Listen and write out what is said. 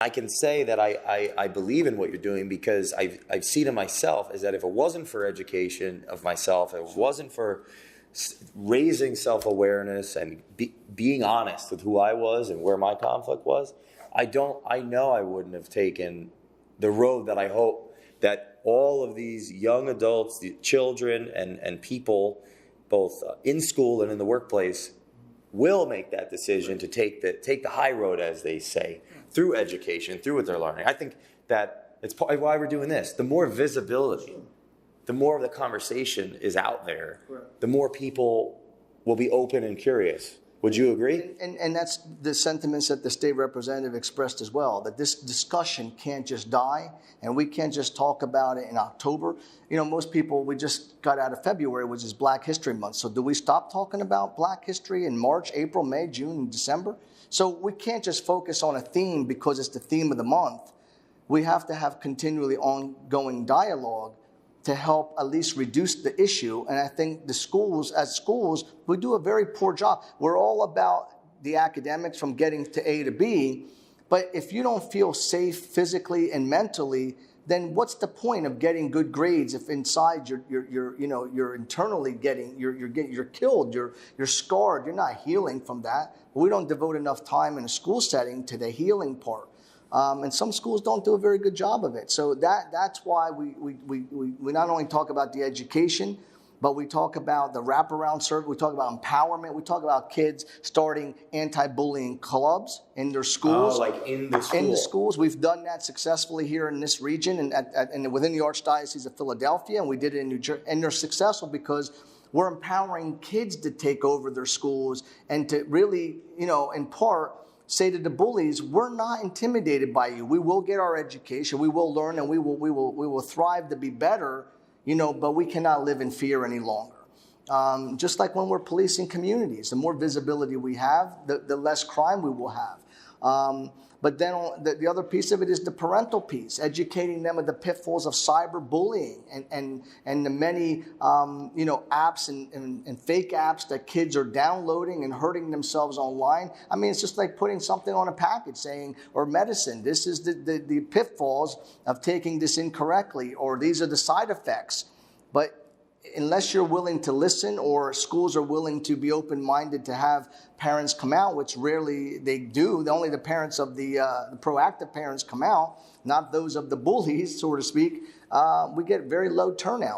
I can say that I believe in what you're doing because I've seen it myself, is that if it wasn't for education of myself, if it wasn't for raising self-awareness and being honest with who I was and where my conflict was, I know I wouldn't have taken the road that I hope that all of these young adults, the children and people, both in school and in the workplace, will make that decision to take the high road, as they say, through education, through what they're learning. I think that it's part of why we're doing this. The more visibility, the more of the conversation is out there, the more people will be open and curious. Would you agree? And that's the sentiments that the state representative expressed as well, that this discussion can't just die, and we can't just talk about it in October. You know, most people, we just got out of February, which is Black History Month. So do we stop talking about Black history in March, April, May, June, and December? So we can't just focus on a theme because it's the theme of the month. We have to have continually ongoing dialogue to help at least reduce the issue. And I think the schools, we do a very poor job. We're all about the academics from getting to A to B, but if you don't feel safe physically and mentally, then what's the point of getting good grades if inside you're internally you're killed, you're scarred, you're not healing from that. We don't devote enough time in a school setting to the healing part. And some schools don't do a very good job of it. So that's why we not only talk about the education, but we talk about the wraparound service. We talk about empowerment. We talk about kids starting anti-bullying clubs in their schools. Oh, like in the school. In the schools. We've done that successfully here in this region and within the Archdiocese of Philadelphia, and we did it in New Jersey. And they're successful because we're empowering kids to take over their schools and to really, in part, say to the bullies, we're not intimidated by you. We will get our education. We will learn, and we will thrive to be better, but we cannot live in fear any longer. Just like when we're policing communities, the more visibility we have, the less crime we will have. But then the other piece of it is the parental piece, educating them of the pitfalls of cyberbullying and the many apps and fake apps that kids are downloading and hurting themselves online. I mean, it's just like putting something on a package saying, or medicine, this is the pitfalls of taking this incorrectly, or these are the side effects. But unless you're willing to listen, or schools are willing to be open-minded to have parents come out, which rarely they do. Only the parents of the proactive parents come out, not those of the bullies, so to speak. We get very low turnout.